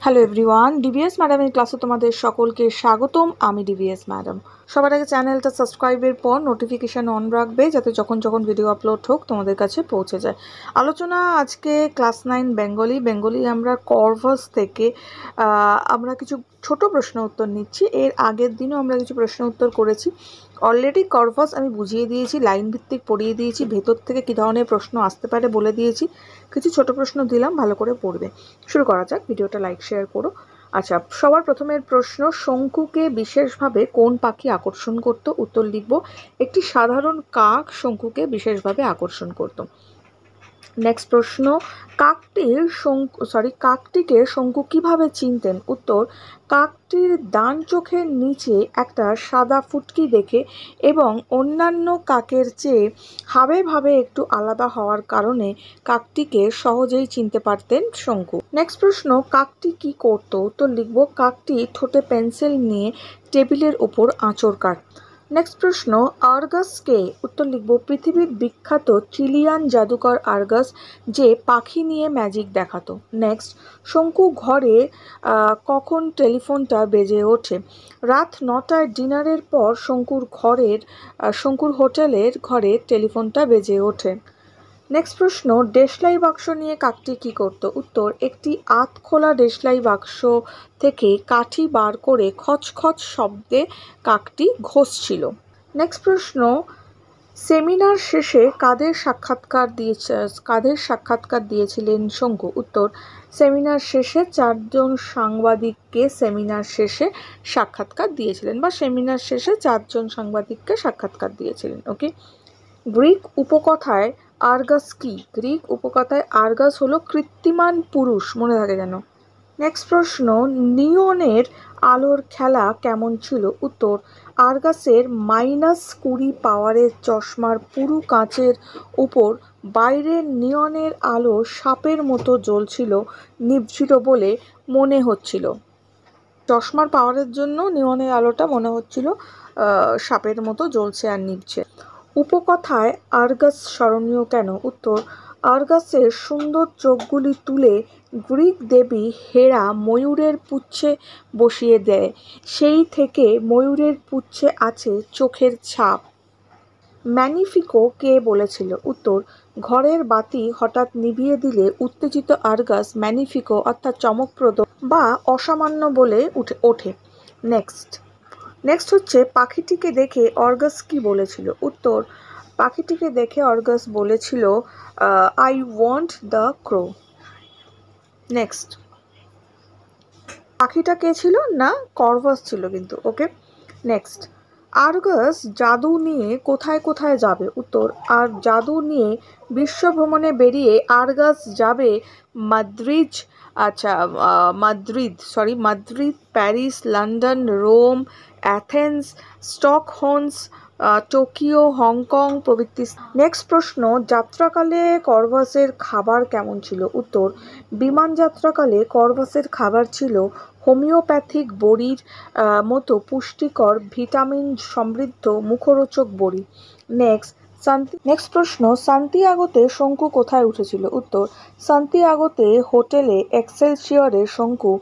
Hello everyone, DVS ম্যাডামের ক্লাসে তোমাদের সকলকে স্বাগতম। আমি ডিভিএস ম্যাডাম। সবার আগে চ্যানেলটা সাবস্ক্রাইবের পর নোটিফিকেশান অন রাখবে, যাতে যখন যখন ভিডিও আপলোড হোক তোমাদের কাছে পৌঁছে যায়। আলোচনা আজকে ক্লাস 9 বেঙ্গলি আমরা কর্ভাস থেকে আমরা কিছু ছোট প্রশ্ন উত্তর নিচ্ছি। এর আগের দিনও আমরা কিছু প্রশ্ন উত্তর করেছি। অলরেডি কর্ভাস আমি বুঝিয়ে দিয়েছি, লাইন ভিত্তিক পড়িয়ে দিয়েছি, ভেতর থেকে কী ধরনের প্রশ্ন আসতে পারে বলে দিয়েছি। কিছু ছোট প্রশ্ন দিলাম, ভালো করে পড়বে। শুরু করা যাক, ভিডিওটা লাইক শেয়ার করো। আচ্ছা, সবার প্রথমের প্রশ্ন, শঙ্কুকে বিশেষভাবে কোন পাখি আকর্ষণ করত? উত্তর লিখব, একটি সাধারণ কাক শঙ্কুকে বিশেষভাবে আকর্ষণ করত। নেক্সট প্রশ্ন, কাকটিকে শঙ্কু কিভাবে চিনতেন? উত্তর, কাকটির ডান চোখের নিচে একটা সাদা ফুটকি দেখে এবং অন্যান্য কাকের চেয়ে হাবে ভাবে একটু আলাদা হওয়ার কারণে কাকটিকে সহজেই চিনতে পারতেন শঙ্কু। নেক্সট প্রশ্ন, কাকটি কি করত? উত্তর লিখব, কাকটি ঠোঁটে পেন্সিল নিয়ে টেবিলের ওপর আঁচড় কাটত। নেক্সট প্রশ্ন, আর্গাস কে? উত্তর লিখব, পৃথিবীর বিখ্যাত চিলিয়ান জাদুকর আর্গাস, যে পাখি নিয়ে ম্যাজিক দেখাতো। নেক্সট, শঙ্কু ঘরে কখন টেলিফোনটা বেজে ওঠে? রাত 9টায় ডিনারের পর শঙ্কুর হোটেলের ঘরে টেলিফোনটা বেজে ওঠে। নেক্সট প্রশ্ন, দেশলাই বাক্স নিয়ে কাকটি কী করত? উত্তর, একটি আধখোলা দেশলাই বাক্স থেকে কাঠি বার করে খচখচ শব্দে কাকটি ঘষছিল। নেক্সট প্রশ্ন, সেমিনার শেষে কাদের সাক্ষাৎকার দিয়েছিলেন শঙ্কু? উত্তর, সেমিনার শেষে 4 জন সাংবাদিককে সাক্ষাৎকার দিয়েছিলেন। ওকে। গ্রিক উপকথায় আর্গাস কি? গ্রিক উপকথায় আর্গাস হলো কৃত্রিমান পুরুষ, মনে থাকে যেন। নেক্সট প্রশ্ন, নিয়নের আলোর খেলা কেমন ছিল? উত্তর, আর্গাসের -20 পাওয়ারের চশমার পুরু কাঁচের উপর বাইরের নিয়নের আলো সাপের মতো নিভছিল বলে মনে হচ্ছিল। চশমার পাওয়ারের জন্য নিয়নের আলোটা মনে হচ্ছিল সাপের মতো জ্বলছে আর নিভছে। উপকথায় আর্গাস স্মরণীয় কেন? উত্তর, আর্গাসের সুন্দর চোখগুলি তুলে গ্রিক দেবী হেরা ময়ূরের পুচ্ছে বসিয়ে দেয়, সেই থেকে ময়ূরের পুচ্ছে আছে চোখের ছাপ। ম্যানিফিকো কে বলেছিল? উত্তর, ঘরের বাতি হঠাৎ নিভিয়ে দিলে উত্তেজিত আর্গাস ম্যানিফিকো অর্থাৎ চমকপ্রদ বা অসামান্য বলে ওঠে। নেক্সট হচ্ছে, পাখিটিকে দেখে আর্গাস কি বলেছিল? উত্তর, পাখিটিকে দেখে আর্গাস বলেছিল, I want the crow. Next, পাখিটা কে ছিল? না, কর্ভাস ছিল কিন্তু। ওকে। নেক্সট, আর্গাস জাদু নিয়ে কোথায় কোথায় যাবে? উত্তর, আর জাদু নিয়ে বিশ্ব ভ্রমণে বেরিয়ে আর্গাস যাবে Madrid, Paris, London, Rome, Athens, Stockholm, Tokyo, Hong Kong প্রভৃতি। নেক্সট প্রশ্ন, যাত্রাকালে কর্ভাসের খাবার কেমন ছিল? উত্তর, বিমান যাত্রাকালে কর্ভাসের খাবার ছিল হোমিওপ্যাথিক বড়ির মতো পুষ্টিকর ভিটামিন সমৃদ্ধ মুখরোচক বড়ি। নেক্সট প্রশ্ন, সান্তিয়াগোতে শঙ্কু কোথায় উঠেছিল? উত্তর, সান্তিয়াগোতে হোটেলে এক্সেলসিয়রে শঙ্কু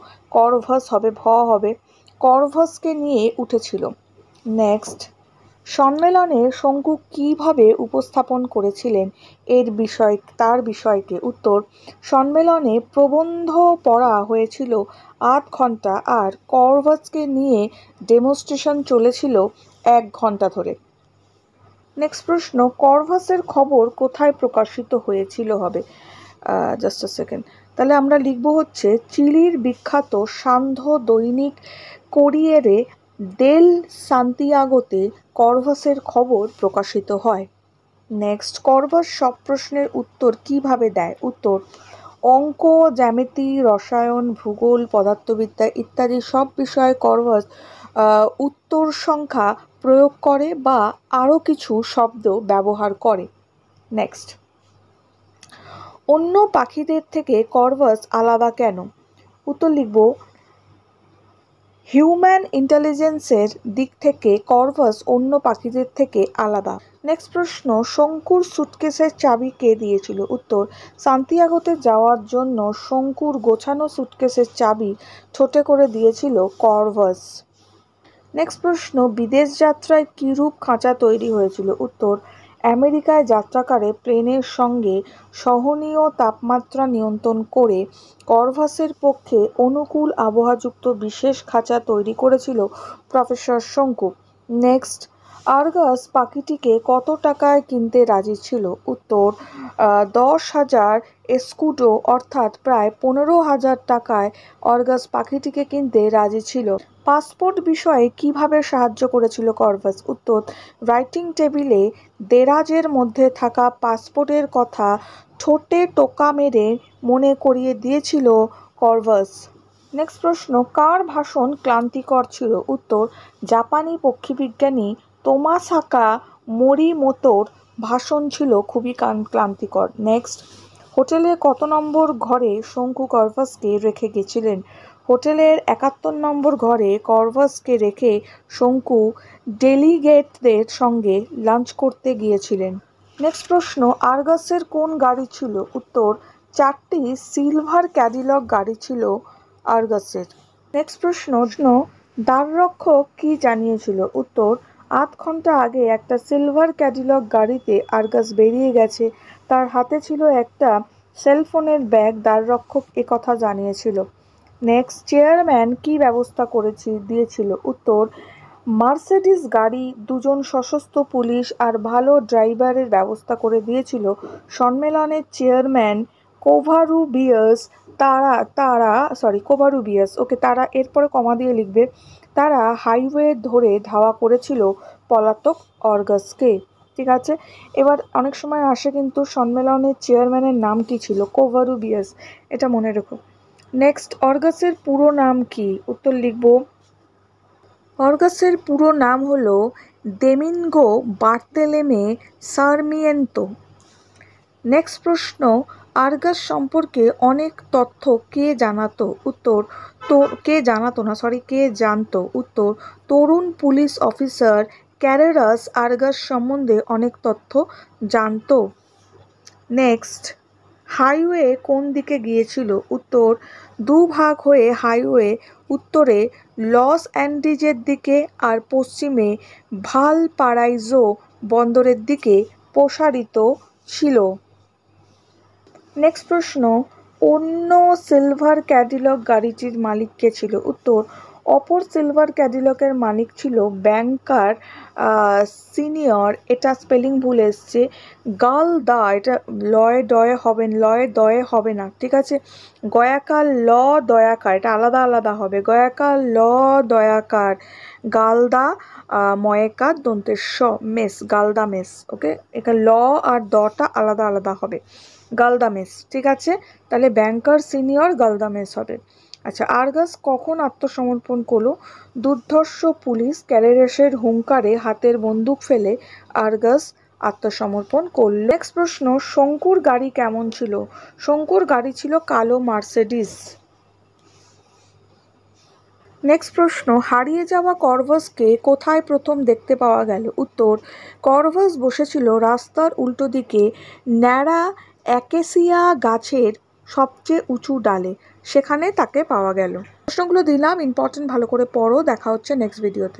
কর্ভাসকে নিয়ে উঠেছিল। নেক্সট, সম্মেলনে শঙ্কু কিভাবে উপস্থাপন করেছিলেন তার বিষয়কে? উত্তর, সম্মেলনে প্রবন্ধ পড়া হয়েছিল 8 ঘন্টা আর কর্ভাসকে নিয়ে ডেমনস্ট্রেশন চলেছিল 1 ঘন্টা ধরে। নেক্সট প্রশ্ন, কর্ভাসের খবর কোথায় প্রকাশিত হয়েছিল হবে? জাস্ট আ সেকেন্ড। তাহলে আমরা লিখব হচ্ছে, চিলির বিখ্যাত সান্ধ্য দৈনিক কোরিয়েরে দেল সান্তিয়াগোতে কর্ভাসের খবর প্রকাশিত হয়। নেক্সট, কর্ভাস সব প্রশ্নের উত্তর কিভাবে দেয়? উত্তর, অঙ্ক, জ্যামিতি, রসায়ন, ভূগোল, পদার্থবিদ্যা ইত্যাদি সব বিষয়ে কর্ভাস উত্তর সংখ্যা প্রয়োগ করে বা আরও কিছু শব্দ ব্যবহার করে। নেক্সট, অন্য পাখিদের থেকে কর্ভাস আলাদা কেন? উত্তর লিখব, হিউম্যান ইন্টেলিজেন্সের দিক থেকে কর্ভাস অন্য পাখিদের থেকে আলাদা। নেক্সট প্রশ্ন, শঙ্কুর সুটকেসের চাবি কে দিয়েছিল? উত্তর, সান্তিয়াগোতে যাওয়ার জন্য শঙ্কুর গোছানো সুটকেসের চাবি ঠোঁটে করে দিয়েছিল কর্ভাস। নেক্সট প্রশ্ন, বিদেশ যাত্রায় কীরূপ খাঁচা তৈরি হয়েছিল? উত্তর, আমেরিকায় যাত্রাকালে প্লেনের সঙ্গে সহনীয় তাপমাত্রা নিয়ন্ত্রণ করে কর্ভাসের পক্ষে অনুকূল আবহাওয়াযুক্ত বিশেষ খাঁচা তৈরি করেছিল প্রফেসর শঙ্কু। নেক্সট, আর্গাস পাখিটিকে কত টাকায় কিনতে রাজি ছিল? উত্তর, 10,000 এস্কুডো অর্থাৎ প্রায় 15,000 টাকায় আর্গাস পাখিটিকে কিনতে রাজি ছিল। পাসপোর্ট বিষয়ে কিভাবে সাহায্য করেছিল কর্ভাস? উত্তর, রাইটিং টেবিলে দেরাজের মধ্যে থাকা পাসপোর্টের কথা ঠোঁটে টোকা মেরে মনে করিয়ে দিয়েছিল কর্ভাস। নেক্সট প্রশ্ন, কার ভাষণ ক্লান্তিকর ছিল? উত্তর, জাপানি পক্ষীবিজ্ঞানী তোমাসাকা মোরিমোতোর ভাষণ ছিল খুবই ক্লান্তিকর। নেক্সট, হোটেলের কত নম্বর ঘরে শঙ্কু কর্ভাসকে রেখে গেছিলেন? হোটেলের 71 নম্বর ঘরে কর্ভাসকে রেখে শঙ্কু ডেলিগেটদের সঙ্গে লাঞ্চ করতে গিয়েছিলেন। নেক্সট প্রশ্ন, আর্গাসের কোন গাড়ি ছিল? উত্তর, 4টি সিলভার ক্যাডিলক গাড়ি ছিল আর্গাসের। নেক্সট প্রশ্ন, দ্বাররক্ষক কি জানিয়েছিল? উত্তর, 8 ঘন্টা আগে একটা সিলভার ক্যাডিলক গাড়িতে আর্গাস বেরিয়ে গেছে, তার হাতে ছিল একটা সেলফোনের ব্যাগ, দ্বাররক্ষক একথা জানিয়েছিল। নেক্সট, চেয়ারম্যান কি ব্যবস্থা দিয়েছিল? উত্তর, মার্সেডিস গাড়ি, 2জন সশস্ত্র পুলিশ আর ভালো ড্রাইভারের ব্যবস্থা করে দিয়েছিল সম্মেলনের চেয়ারম্যান কোভারুবিয়াস। তারা এরপরে কমা দিয়ে লিখবে, তারা হাইওয়ে ধরে ধাওয়া করেছিল পলাতক আর্গাসকে। ঠিক আছে, এবার অনেক সময় আসে কিন্তু সম্মেলনের চেয়ারম্যানের নাম কি ছিল? কোভারুবিয়াস, এটা মনে রেখো। নেক্সট, আর্গাসের পুরো নাম কি? উত্তর লিখব, আর্গাসের পুরো নাম হলো দোমিঙ্গো বার্তেলেমে সারমিয়েন্তো। নেক্সট প্রশ্ন, আর্গাস সম্পর্কে অনেক তথ্য কে জানাতো? উত্তর, কে জানতো? উত্তর, তরুণ পুলিশ অফিসার ক্যারেরাস আর্গাস সম্বন্ধে অনেক তথ্য জানতো। নেক্সট, হাইওয়ে কোন দিকে গিয়েছিল? উত্তর, 2 ভাগ হয়ে হাইওয়ে উত্তরে লস অ্যান্ডিজের দিকে আর পশ্চিমে ভালপারাইজো বন্দরের দিকে প্রসারিত ছিল। নেক্সট প্রশ্ন, অন্য সিলভার ক্যাডিলক গাড়িটির মালিক কে ছিল? উত্তর, অপর সিলভার ক্যাডিলকের মালিক ছিল ব্যাংকার সিনিয়র, এটা স্পেলিং ভুল এসছে, গালদা, এটা লয়ে দয়ে হবে না, ঠিক আছে, গয়াকার ল দয়াকার, এটা আলাদা আলাদা হবে, গয়াকার ল দয়াকার, গালদা ময়েকার দন্তের মেস, গালদা মেস। ওকে, এখানে ল আর দটা আলাদা আলাদা হবে, গালদামেস। ঠিক আছে, তাহলে ব্যাংকার সিনিয়র গালদামেস হবে। আচ্ছা, আর্গাস কখন আত্মসমর্পণ করলো? দুর্ধর্ষ পুলিশ ক্যারেরাসের হুঙ্কারে হাতের বন্দুক ফেলে আর্গাস আত্মসমর্পণ করল। নেক্সট প্রশ্ন, শঙ্কুর গাড়ি কেমন ছিল? শঙ্কুর গাড়ি ছিল কালো মার্সেডিস। নেক্সট প্রশ্ন, হারিয়ে যাওয়া কর্ভাসকে কোথায় প্রথম দেখতে পাওয়া গেল? উত্তর, কর্ভাস বসেছিল রাস্তার উল্টো দিকে ন্যাড়া অ্যাকেসিয়া গাছের সবচেয়ে উঁচু ডালে, সেখানে তাকে পাওয়া গেল। প্রশ্নগুলো দিলাম, ইম্পর্টেন্ট, ভালো করে পড়ো। দেখা হচ্ছে নেক্সট ভিডিওতে।